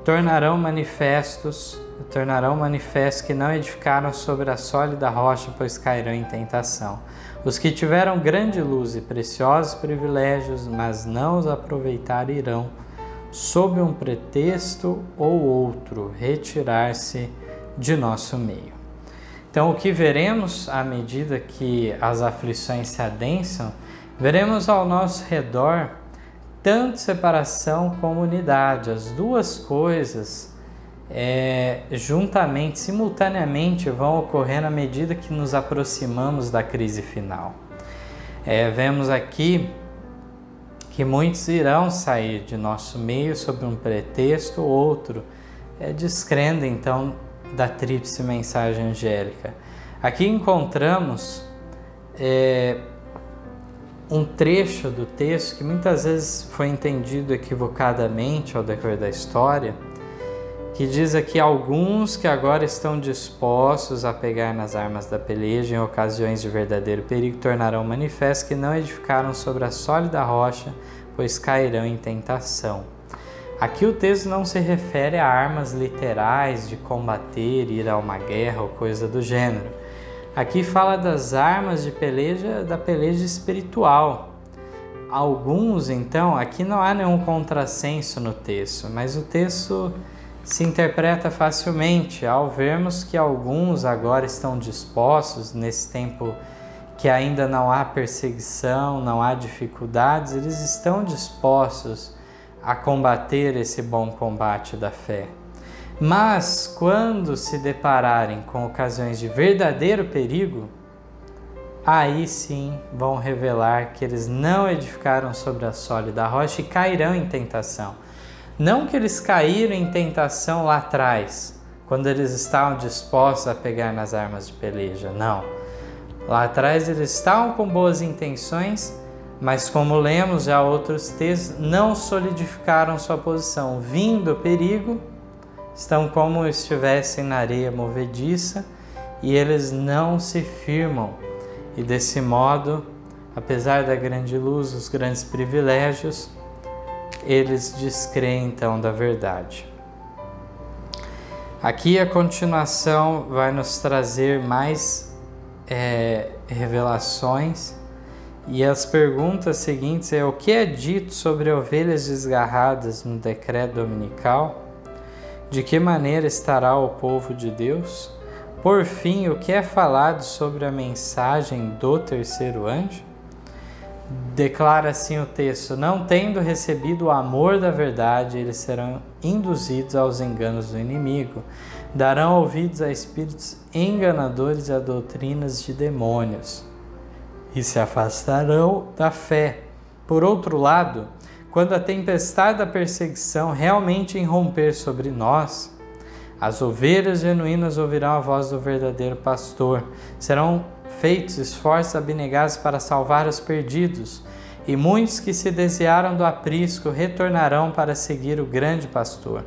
tornarão manifesto que não edificaram sobre a sólida rocha, pois cairão em tentação. Os que tiveram grande luz e preciosos privilégios, mas não os aproveitaram, irão, sob um pretexto ou outro, retirar-se de nosso meio. Então, o que veremos à medida que as aflições se adensam, veremos ao nosso redor tanto separação como unidade. As duas coisas juntamente, simultaneamente, vão ocorrer à medida que nos aproximamos da crise final. Vemos aqui que muitos irão sair de nosso meio sob um pretexto ou outro, descrendo então da tríplice mensagem angélica. Aqui encontramos um trecho do texto que muitas vezes foi entendido equivocadamente ao decorrer da história, que diz aqui: alguns que agora estão dispostos a pegar nas armas da peleja em ocasiões de verdadeiro perigo tornarão manifesto que não edificaram sobre a sólida rocha, pois cairão em tentação. Aqui o texto não se refere a armas literais de combater, ir a uma guerra ou coisa do gênero. Aqui fala das armas de peleja, da peleja espiritual. Alguns, então, aqui não há nenhum contrassenso no texto, mas o texto se interpreta facilmente ao vermos que alguns agora estão dispostos, nesse tempo que ainda não há perseguição, não há dificuldades, eles estão dispostos a combater esse bom combate da fé. Mas quando se depararem com ocasiões de verdadeiro perigo, aí sim vão revelar que eles não edificaram sobre a sólida rocha e cairão em tentação. Não que eles caíram em tentação lá atrás, quando eles estavam dispostos a pegar nas armas de peleja, não. Lá atrás eles estavam com boas intenções, mas como lemos já outros textos, não solidificaram sua posição. Vindo o perigo, estão como estivessem na areia movediça e eles não se firmam. E desse modo, apesar da grande luz, dos grandes privilégios, eles descreem então da verdade. Aqui a continuação vai nos trazer mais revelações. E as perguntas seguintes o que é dito sobre ovelhas desgarradas no decreto dominical? De que maneira estará o povo de Deus? Por fim, o que é falado sobre a mensagem do terceiro anjo? Declara assim o texto: não tendo recebido o amor da verdade, eles serão induzidos aos enganos do inimigo. Darão ouvidos a espíritos enganadores e a doutrinas de demônios. E se afastarão da fé. Por outro lado, quando a tempestade da perseguição realmente irromper sobre nós, as ovelhas genuínas ouvirão a voz do verdadeiro pastor. Serão feitos esforços abnegados para salvar os perdidos, e muitos que se desviaram do aprisco retornarão para seguir o grande pastor.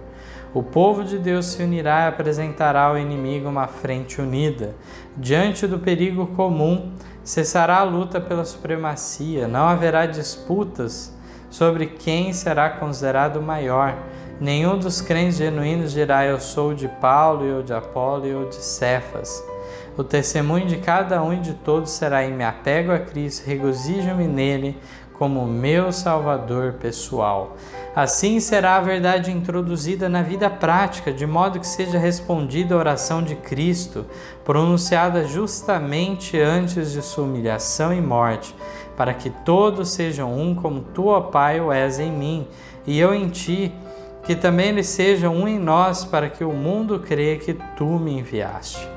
O povo de Deus se unirá e apresentará ao inimigo uma frente unida. Diante do perigo comum, cessará a luta pela supremacia, não haverá disputas sobre quem será considerado o maior. Nenhum dos crentes genuínos dirá: eu sou de Paulo, eu de Apolo, eu de Cefas. O testemunho de cada um e de todos será: me apego a Cristo, regozijo-me nele como meu Salvador pessoal. Assim será a verdade introduzida na vida prática, de modo que seja respondida a oração de Cristo, pronunciada justamente antes de sua humilhação e morte, para que todos sejam um, como tu, ó Pai, o és em mim, e eu em ti, que também eles sejam um em nós, para que o mundo creia que tu me enviaste.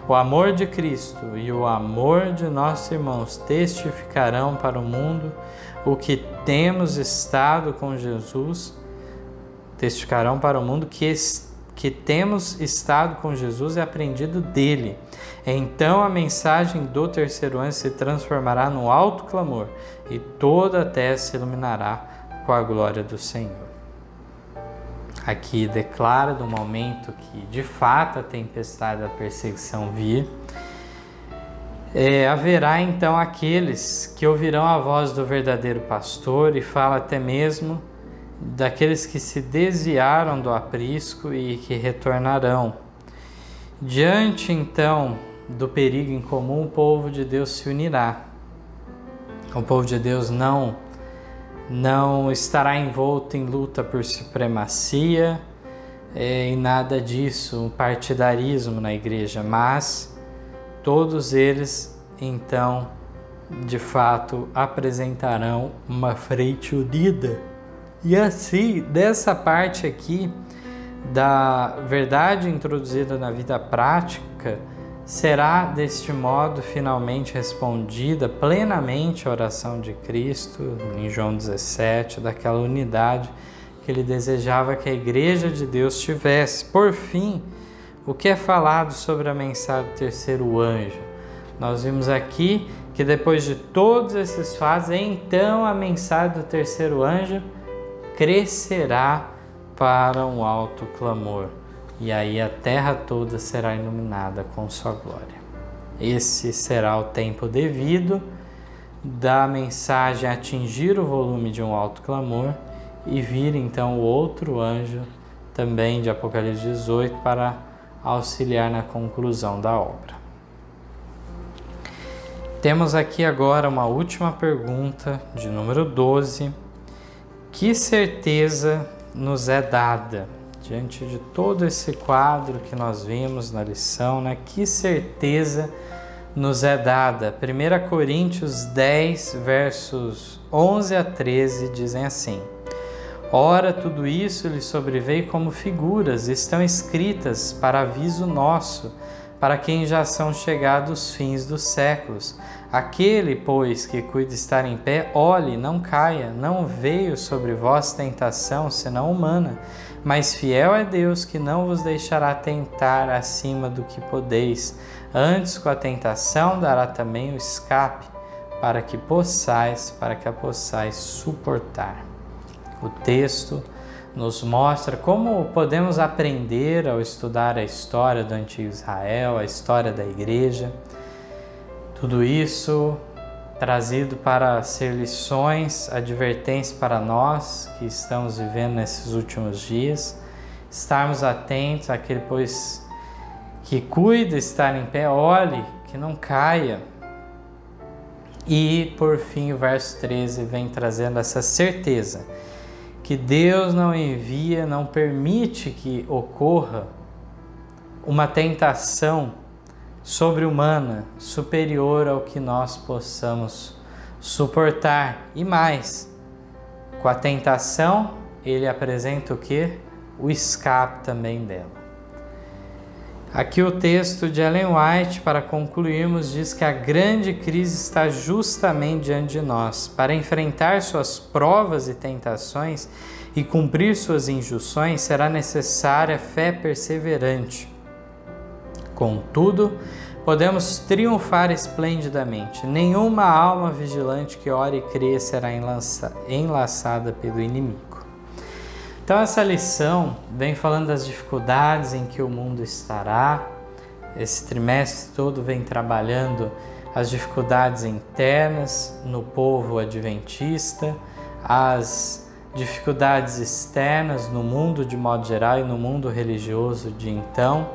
O amor de Cristo e o amor de nossos irmãos testificarão para o mundo o que temos estado com Jesus, testificarão para o mundo que que temos estado com Jesus e aprendido dele. Então a mensagem do terceiro anjo se transformará no alto clamor e toda a terra se iluminará com a glória do Senhor. Aqui declara do momento que de fato a tempestade da perseguição vir. Haverá então aqueles que ouvirão a voz do verdadeiro pastor, e fala até mesmo daqueles que se desviaram do aprisco e que retornarão. Diante então do perigo em comum, o povo de Deus se unirá. O povo de Deus não estará envolto em luta por supremacia e nada disso, um partidarismo na igreja, mas todos eles então de fato apresentarão uma frente unida. E assim, dessa parte aqui da verdade introduzida na vida prática, será deste modo finalmente respondida plenamente a oração de Cristo em João 17, daquela unidade que ele desejava que a Igreja de Deus tivesse. Por fim, o que é falado sobre a mensagem do terceiro anjo? Nós vimos aqui que depois de todos esses fatos, então a mensagem do terceiro anjo crescerá para um alto clamor. E aí a terra toda será iluminada com sua glória. Esse será o tempo devido da mensagem atingir o volume de um alto clamor e vir então o outro anjo, também de Apocalipse 18, para auxiliar na conclusão da obra. Temos aqui agora uma última pergunta, de número 12. Que certeza nos é dada? Diante de todo esse quadro que nós vimos na lição, né? Que certeza nos é dada? 1 Coríntios 10, versos 11 a 13, dizem assim: Ora, tudo isso lhe sobreveio como figuras, estão escritas para aviso nosso, para quem já são chegados os fins dos séculos. Aquele, pois, que cuida estar em pé, olhe, não caia, não veio sobre vós tentação, senão humana, mas fiel é Deus, que não vos deixará tentar acima do que podeis. Antes, com a tentação, dará também o escape, para que a possais suportar. O texto nos mostra como podemos aprender ao estudar a história do antigo Israel, a história da igreja. Tudo isso trazido para ser lições, advertências para nós que estamos vivendo nesses últimos dias. Estarmos atentos àquele, pois, que cuida estar em pé, olhe, que não caia. E, por fim, o verso 13 vem trazendo essa certeza que Deus não envia, não permite que ocorra uma tentação sobre-humana, superior ao que nós possamos suportar. E mais, com a tentação, ele apresenta o quê? O escape também dela. Aqui o texto de Ellen White, para concluirmos, diz que a grande crise está justamente diante de nós. Para enfrentar suas provas e tentações e cumprir suas injunções, será necessária fé perseverante. Contudo, podemos triunfar esplendidamente. Nenhuma alma vigilante que ore e crê será enlaçada pelo inimigo. Então essa lição vem falando das dificuldades em que o mundo estará. Esse trimestre todo vem trabalhando as dificuldades internas no povo adventista, as dificuldades externas no mundo de modo geral e no mundo religioso de então.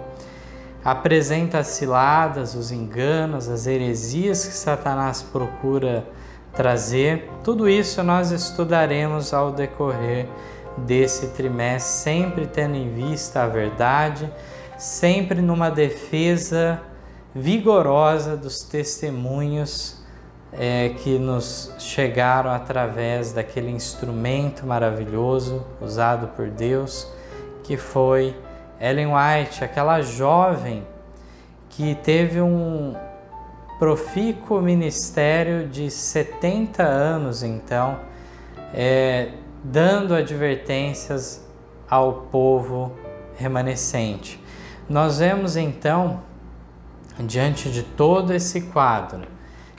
Apresenta as ciladas, os enganos, as heresias que Satanás procura trazer. Tudo isso nós estudaremos ao decorrer desse trimestre, sempre tendo em vista a verdade, sempre numa defesa vigorosa dos testemunhos que nos chegaram através daquele instrumento maravilhoso usado por Deus, que foi Ellen White, aquela jovem que teve um profícuo ministério de 70 anos, então, dando advertências ao povo remanescente. Nós vemos então, diante de todo esse quadro,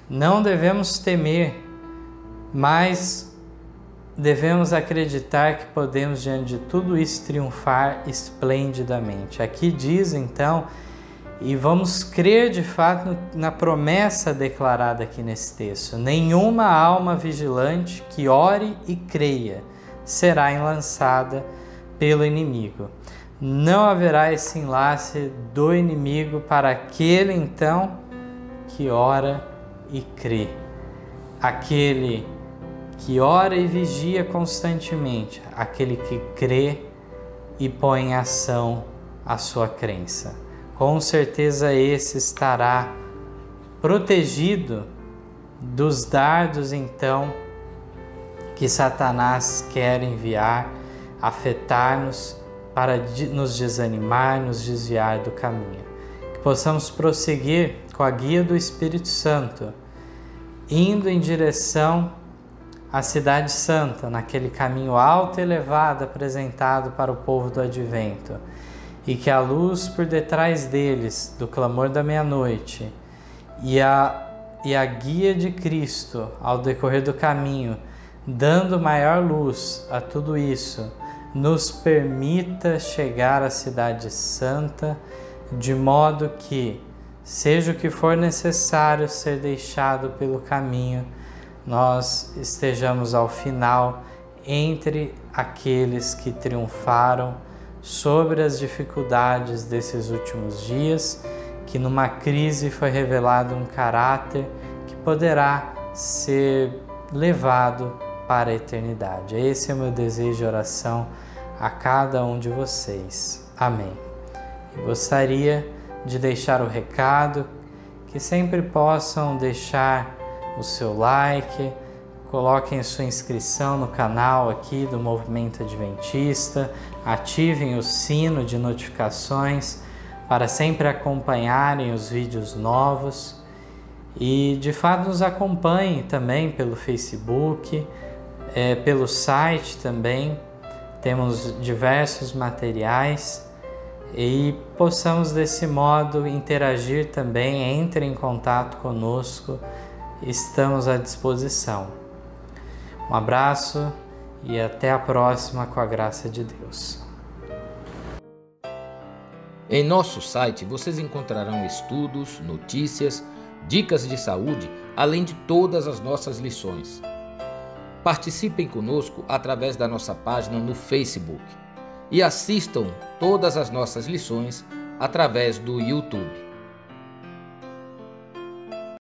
não devemos temer, mas devemos acreditar que podemos, diante de tudo isso, triunfar esplendidamente. Aqui diz então, e vamos crer de fato na promessa declarada aqui nesse texto: nenhuma alma vigilante que ore e creia será enlaçada pelo inimigo. Não haverá esse enlace do inimigo para aquele então que ora e crê. Aquele que ora e vigia constantemente, aquele que crê e põe em ação a sua crença. Com certeza esse estará protegido dos dardos então que Satanás quer enviar, afetar-nos para nos desanimar, nos desviar do caminho. Que possamos prosseguir com a guia do Espírito Santo, indo em direção à Cidade Santa, naquele caminho alto e elevado apresentado para o povo do Advento, e que a luz por detrás deles, do clamor da meia-noite, e a guia de Cristo ao decorrer do caminho, dando maior luz a tudo isso, nos permita chegar à Cidade Santa, de modo que, seja o que for necessário ser deixado pelo caminho, nós estejamos ao final entre aqueles que triunfaram sobre as dificuldades desses últimos dias, que numa crise foi revelado um caráter que poderá ser levado para a eternidade. Esse é o meu desejo de oração a cada um de vocês. Amém. Eu gostaria de deixar o recado, que sempre possam deixar o seu like, coloquem sua inscrição no canal aqui do Movimento Adventista, ativem o sino de notificações para sempre acompanharem os vídeos novos e de fato nos acompanhem também pelo Facebook, pelo site também, temos diversos materiais e possamos desse modo interagir também, entre em contato conosco, estamos à disposição. Um abraço e até a próxima, com a graça de Deus. Em nosso site vocês encontrarão estudos, notícias, dicas de saúde, além de todas as nossas lições. Participem conosco através da nossa página no Facebook e assistam todas as nossas lições através do YouTube.